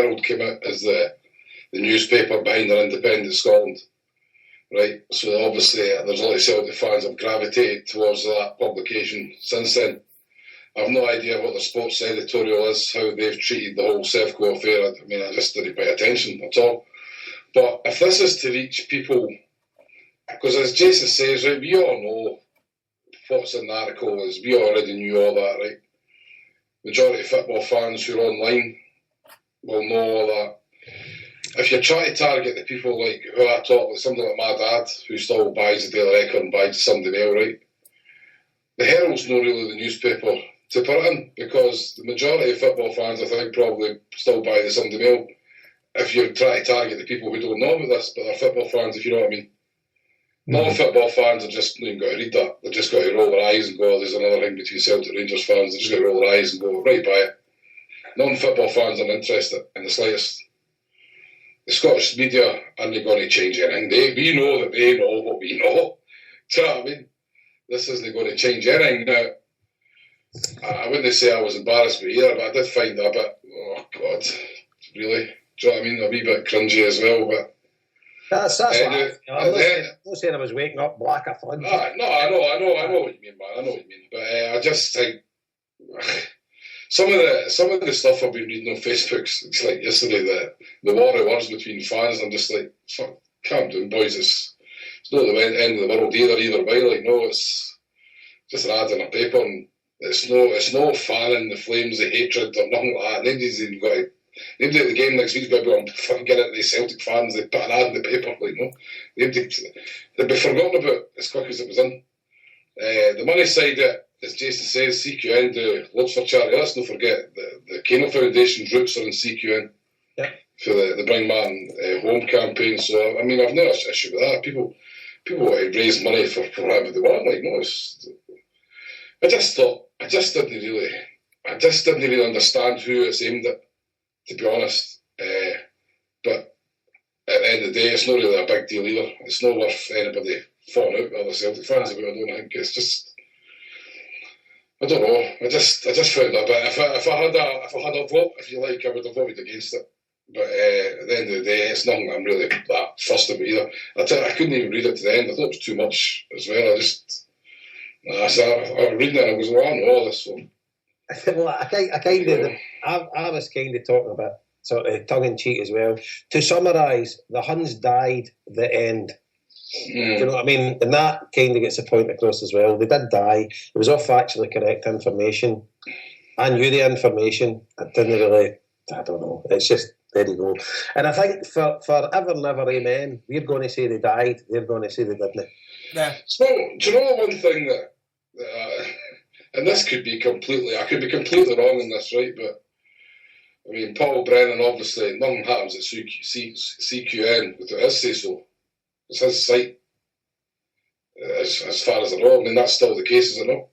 Herald came out as the newspaper behind an independent Scotland, right? So obviously there's a lot of Celtic fans have gravitated towards that publication since then. I've no idea what the sports editorial is, how they've treated the whole Sevco affair. I mean, I just didn't pay attention at all. But if this is to reach people, because as Jason says, right, we all know what's in the article is we already knew all that, right? Majority of football fans who are online will know all that. If you're trying to target the people like who I talk with, somebody like my dad, who still buys the Daily Record and buys the Sunday Mail, right? The Herald's not really the newspaper to put it in, because the majority of football fans, I think, probably still buy the Sunday Mail. If you're trying to target the people who don't know about this, but they're football fans, if you know what I mean. Non-football fans are just not even got to read that. They've just got to roll their eyes and go, oh, there's another thing between Celtic Rangers fans. They just got to roll their eyes and go, right by it. Non-football fans aren't interested in the slightest. The Scottish media aren't going to change anything. We know that they know what we know. Do you know what I mean? This isn't going to change anything. Now, I wouldn't say I was embarrassed by it either, but I did find it a bit, oh God, really? Do you know what I mean? A wee bit cringy as well, but... That's what I'm not saying I was waking up black or fun. No, I know what you mean, man. I know what you mean. But I just think some of the stuff I've been reading on Facebook, it's like yesterday, the war of words between fans, and I'm just like, fuck, calm down, boys. It's not the end of the world either way. Like, no, it's just an ad in a paper, and it's no fanning the flames of hatred or nothing like that. Nobody's even got to. Nobody at the game next week's going to be on fucking get it to the Celtic fans. They put an ad in the paper, like, no. They'd be forgotten about as quick as it was in. The money side, as Jason says, CQN do loads for charity. Let's not forget the Kano Foundation's roots are in CQN for the Bring Man Home campaign. So, I mean, I've no issue with that. People want to raise money for whatever they want. Like, no, I just didn't really understand who it's aimed at, to be honest. But at the end of the day, it's not really a big deal either. It's not worth anybody falling out with other Celtic fans about it. I don't think it's just. I don't know. I just found that. But if I had a vote, if you like, I would have voted against it. But at the end of the day, it's nothing I'm really that fussed about either. I couldn't even read it to the end. I thought it was too much as well. I was reading it and I was like, I know all this. So. Well, I was kind of talking about sort of tongue in cheek as well. To summarise, the Huns died. The end. Do you know what I mean? And that kind of gets the point across as well. They did die. It was all factually correct information. I knew the information. I didn't really. I don't know. It's just there you go. And I think for ever and ever, amen. We're going to say they died. They're going to say they didn't. Yeah. So do you know one thing that? And this could be I could be completely wrong in this, right? But, I mean, Paul Brennan, obviously, nothing happens at CQN without his say-so. It's his site, as far as I know. I mean, that's still the case, is it not?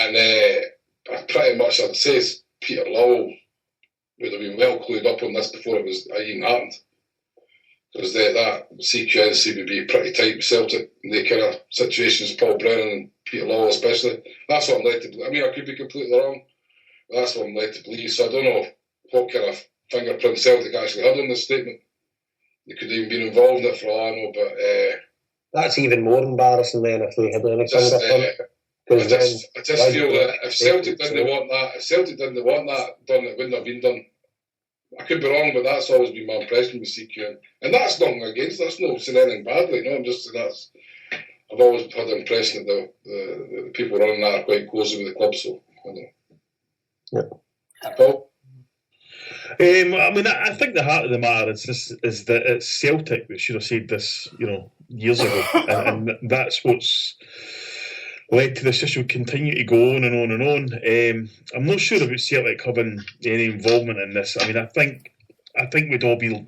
And pretty much, I'd say Peter Lowell would have been well clued up on this before it even happened. Because that CQN seemed to be pretty tight with Celtic in the kind of situations, Paul Brennan and Peter Lawwell especially. That's what I'm led to believe. I mean, I could be completely wrong, but that's what I'm led to believe. So I don't know what kind of fingerprint Celtic actually had on this statement. They could have even been involved in it for all I know, but... that's even more embarrassing then if they had any fingerprint. I just feel that if Celtic didn't want that done, it wouldn't have been done. I could be wrong, but that's always been my impression with CQN. And that's nothing against, that's not saying anything badly, no, I'm just saying I've always had the impression that the people running that are quite close with the club, so I don't know. Yeah. Paul? I mean, I think the heart of the matter is that it's Celtic that should have said this, years ago, and that's what's led to this issue continue to go on and on and on. I'm not sure about Celtic having any involvement in this. I mean, I think we'd all be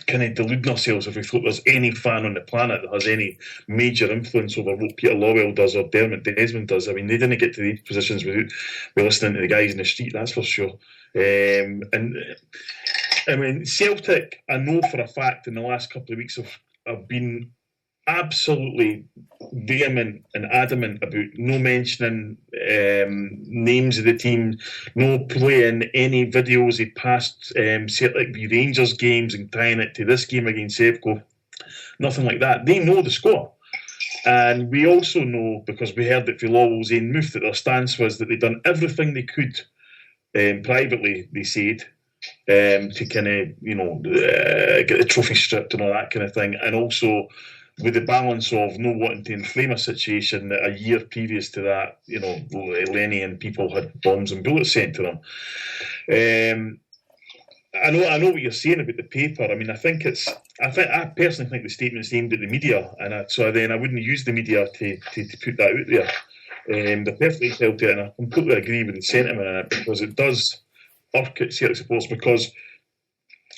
kind of deluding ourselves if we thought there's any fan on the planet that has any major influence over what Peter Lawwell does or Dermot Desmond does. I mean, they didn't get to these positions without listening to the guys in the street, that's for sure. And I mean, Celtic, I know for a fact in the last couple of weeks have been absolutely vehement and adamant about no mentioning names of the team, no playing any videos of past Celtic v Rangers games and tying it to this game against Sevco. Nothing like that. They know the score. And we also know, because we heard it from Lowell's Zane Muth, that their stance was that they'd done everything they could privately, they said, to kind of, get the trophy stripped and all that kind of thing. And also with the balance of no wanting to inflame a situation that a year previous to that, Lenny and people had bombs and bullets sent to them. I know what you're saying about the paper. I mean, I personally think the statement's aimed at the media, and so then I wouldn't use the media to put that out there. They're perfectly entitled to it, and I completely agree with the sentiment in it, because it does irk at Celtic supporters. Because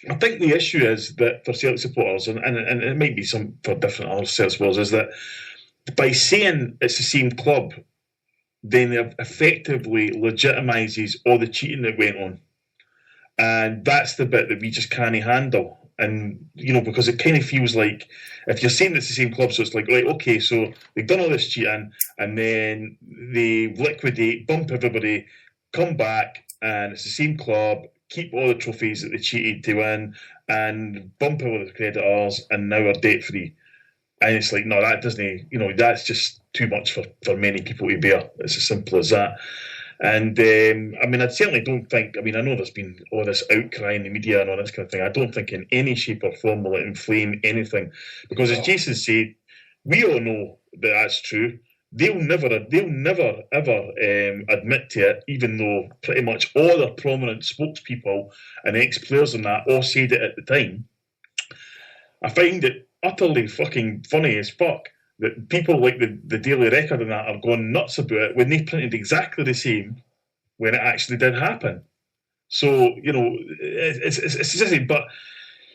I think the issue is that for Celtic supporters, and it might be some for different other Celtic supporters, is that by saying it's the same club, then it effectively legitimises all the cheating that went on. And that's the bit that we just can't handle. And, because it kind of feels like, if you're saying it's the same club, so it's like, right, okay, so they've done all this cheating, and then they liquidate, bump everybody, come back, and it's the same club, keep all the trophies that they cheated to win, and bump all the creditors, and now are debt-free. And it's like, no, that doesn't, that's just too much for many people to bear. It's as simple as that. And I certainly don't think, I know there's been all this outcry in the media and all this kind of thing. I don't think in any shape or form will it inflame anything, because as Jason said, we all know that that's true. They'll never ever admit to it, even though pretty much all their prominent spokespeople and ex-players and that all said it at the time. I find it utterly fucking funny as fuck that people like the Daily Record and that are going nuts about it when they printed exactly the same when it actually did happen. So, it's just, but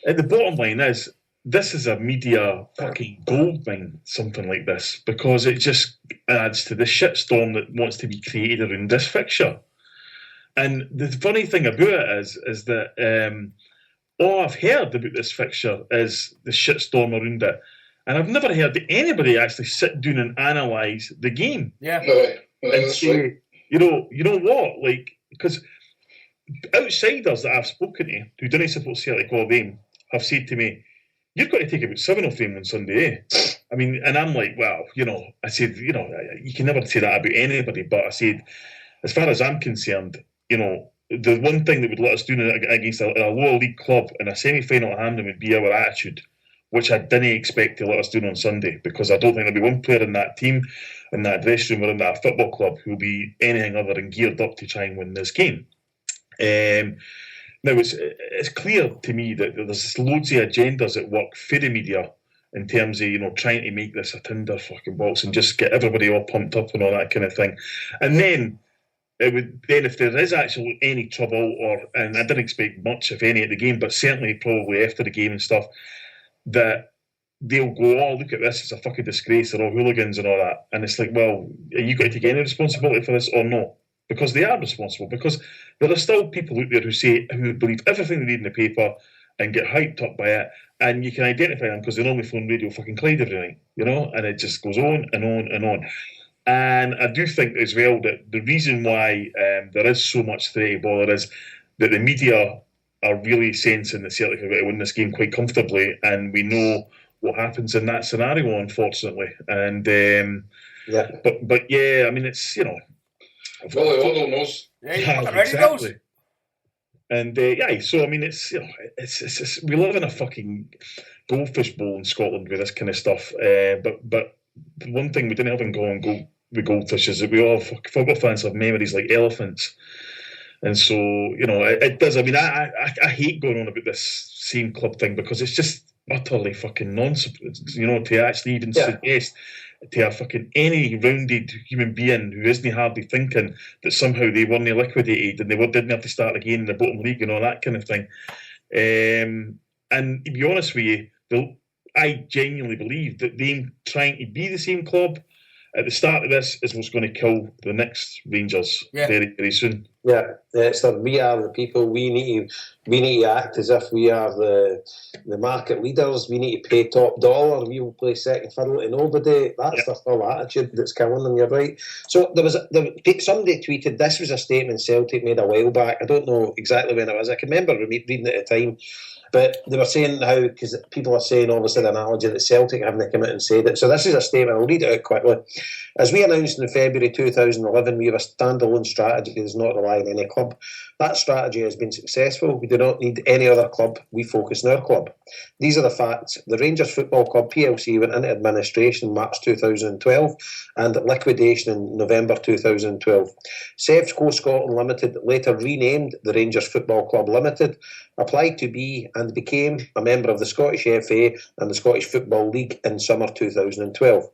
the bottom line is, this is a media fucking goldmine, something like this, because it just adds to the shitstorm that wants to be created around this fixture. And the funny thing about it is that all I've heard about this fixture is the shitstorm around it. And I've never heard anybody actually sit down and analyse the game. Yeah. And say, you know what? Like, because outsiders that I've spoken to who didn't support Celtic or them have said to me, you've got to take about 7 of them on Sunday, eh? And I'm like, well, I said, you can never say that about anybody, but I said, as far as I'm concerned, the one thing that would let us do against a lower league club in a semi-final at Hampden would be our attitude, which I didn't expect to let us do on Sunday, because I don't think there'll be one player in that team, in that dressing room or in that football club who will be anything other than geared up to try and win this game. Now, it's clear to me that there's loads of agendas at work for the media in terms of, trying to make this a Tinder fucking box and just get everybody all pumped up and all that kind of thing. And then, if there is actually any trouble, and I didn't expect much, if any, at the game, but certainly probably after the game and stuff, that they'll go, oh, look at this, it's a fucking disgrace, they're all hooligans and all that. And it's like, well, are you going to take any responsibility for this or not? Because they are responsible. Because there are still people out there who believe everything they read in the paper and get hyped up by it, and you can identify them because they normally phone Radio fucking Clyde every night, and it just goes on and on and on. And I do think as well that the reason why there is so much threat of bother is that the media are really sensing that Celtic are going to win this game quite comfortably, and we know what happens in that scenario, unfortunately. And but yeah, it's well, the order knows. Yeah, exactly. And so it's we live in a fucking goldfish bowl in Scotland with this kind of stuff. But one thing we didn't have in common with goldfish is that we all football fans have memories like elephants. And so, it does. I hate going on about this same club thing, because it's just utterly fucking nonsense, to actually even suggest to a fucking any rounded human being who isn't hardly thinking that somehow they weren't liquidated and they didn't have to start again in the bottom league and all that kind of thing. And to be honest with you, I genuinely believe that them trying to be the same club at the start of this is what's going to kill the next Rangers very, very soon. Yeah, it's like we are the people. We need to act as if we are the market leaders. We need to pay top dollar. We will play second fiddle to nobody. That's the full attitude that's killing them. You're right. So somebody tweeted this was a statement Celtic made a while back. I don't know exactly when it was. I can remember reading it at the time. But they were saying how, because people are saying obviously the analogy that Celtic haven't come out and said it. So this is a statement, I'll read it out quickly. As we announced in February 2011, we have a standalone strategy that does not rely on any club. That strategy has been successful. We do not need any other club. We focus on our club. These are the facts. The Rangers Football Club PLC went into administration in March 2012 and liquidation in November 2012. Sevco Scotland Limited, later renamed the Rangers Football Club Limited, applied to be and became a member of the Scottish FA and the Scottish Football League in summer 2012.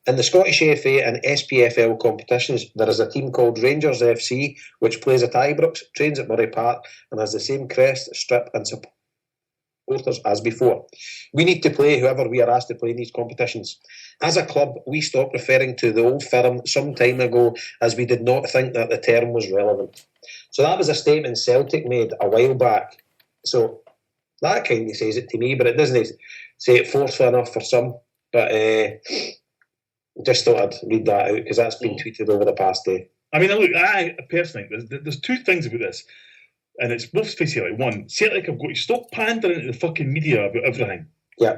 In the Scottish FA and SPFL competitions, there is a team called Rangers FC, which plays at Ibrox, trains at Murray Park, and has the same crest, strip and supporters as before. We need to play whoever we are asked to play in these competitions. As a club, we stopped referring to the old firm some time ago as we did not think that the term was relevant. So that was a statement Celtic made a while back. So that kind of says it to me, but it doesn't say it forcefully enough for some. But just thought I'd read that out because that's been tweeted over the past day. I mean, look, I personally, there's two things about this, and it's both basically one. Celtic have got to stop pandering to the fucking media about everything. Yeah,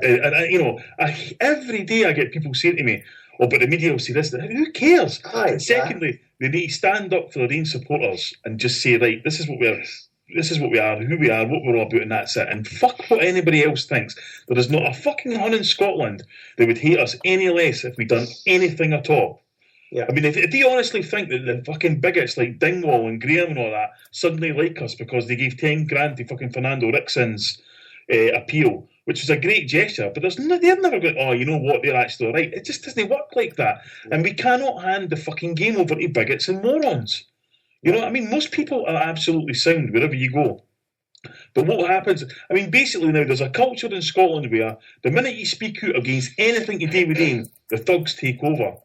every day I get people saying to me, "Oh, but the media will say this." Who cares? And secondly, they need to stand up for their own supporters and just say, "Right, this is what we are, who we are, what we're all about, and that's it." And fuck what anybody else thinks. There is not a fucking one in Scotland that would hate us any less if we'd done anything at all. Yeah. I mean, if they honestly think that the fucking bigots like Dingwall and Graham and all that suddenly like us because they gave 10 grand to fucking Fernando Rickson's appeal, which is a great gesture, but they're never going, oh, you know what, they're actually all right. It just doesn't work like that. And we cannot hand the fucking game over to bigots and morons. You know what I mean? Most people are absolutely sound wherever you go. But what happens, I mean, basically now there's a culture in Scotland where the minute you speak out against anything to do with them, the thugs take over.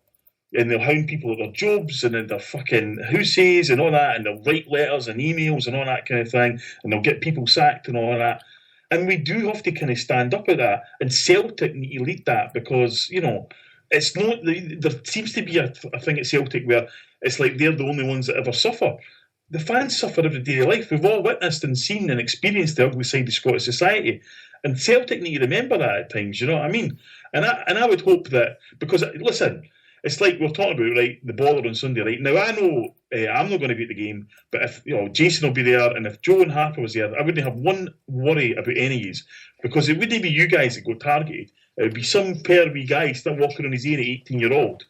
And they'll hound people at their jobs and in their fucking houses and all that, and they'll write letters and emails and all that kind of thing, and they'll get people sacked and all of that. And we do have to kind of stand up at that, and Celtic need to lead that because, you know, it's not, there seems to be a thing at Celtic where it's like they're the only ones that ever suffer. The fans suffer every day of life. We've all witnessed and seen and experienced the ugly side of Scottish society. And Celtic need to remember that at times, you know what I mean? And I would hope that, because, listen, it's like we're talking about, right, the baller on Sunday, right? Now, I know I'm not going to be at the game, but if, you know, Jason will be there, and if Joe and Harper was there, I wouldn't have one worry about any of you, because it wouldn't be you guys that go targeted. It would be some pair wee guy still walking on his own at 18-year-old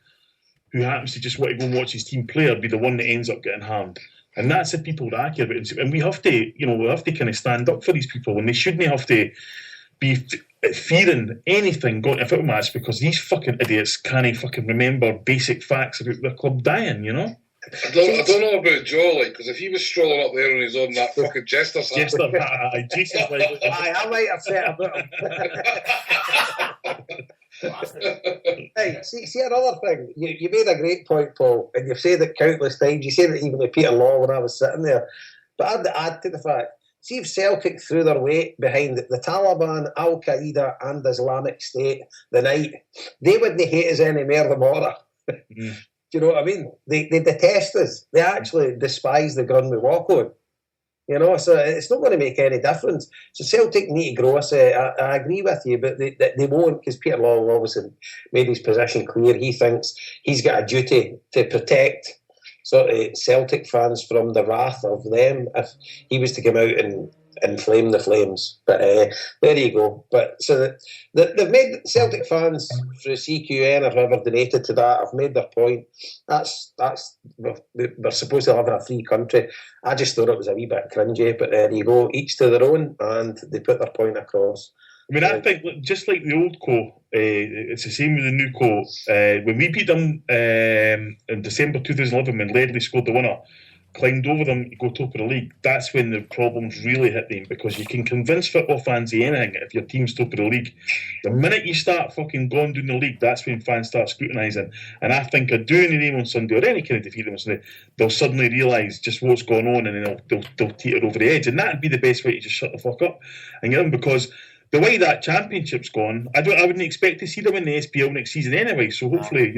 who happens to just want to go and watch his team player be the one that ends up getting harmed. And that's the people that I care about. And we have to, you know, we have to kind of stand up for these people, and they shouldn't have to be fearing anything going to a football match because these fucking idiots can't fucking remember basic facts about their club dying, you know? I don't know about Joe, like, because if he was strolling up there on his own, that fucking Jester's hat. Jason's like, I might have said about him. Hey, see another thing. You made a great point, Paul, and you've said it countless times. You said it even to Peter Law when I was sitting there. But I'd add to the fact, see if Celtic threw their weight behind the Taliban, Al Qaeda, and Islamic State the night, they wouldn't hate us any more than more. Do you know what I mean? They detest us. They actually despise the ground we walk on. You know, so it's not going to make any difference. So Celtic need to grow. I agree with you, but they won't, because Peter Law obviously made his position clear. He thinks he's got a duty to protect sort of Celtic fans from the wrath of them if he was to come out and inflame the flames. But there you go. But so they've made Celtic fans through CQN or whoever donated to that. I've made their point. That's we're supposed to live in a free country. I just thought it was a wee bit cringy. But there you go. Each to their own, and they put their point across. I mean, I think just like the old co, it's the same with the new co. When we beat them in December 2011 when Ledley scored the winner, climbed over them, you go top of the league, that's when the problems really hit them, because you can convince football fans of anything if your team's top of the league. The minute you start fucking going down the league, that's when fans start scrutinising. And I think of doing a game on Sunday, or any kind of defeat them on Sunday, they'll suddenly realise just what's going on, and then they'll teeter over the edge. And that'd be the best way to just shut the fuck up and get them, because the way that championship's gone, I wouldn't expect to see them in the SPL next season anyway. So hopefully,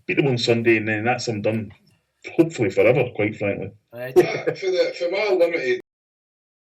beat them on Sunday, and then that's them done. Hopefully forever, quite frankly. For my limited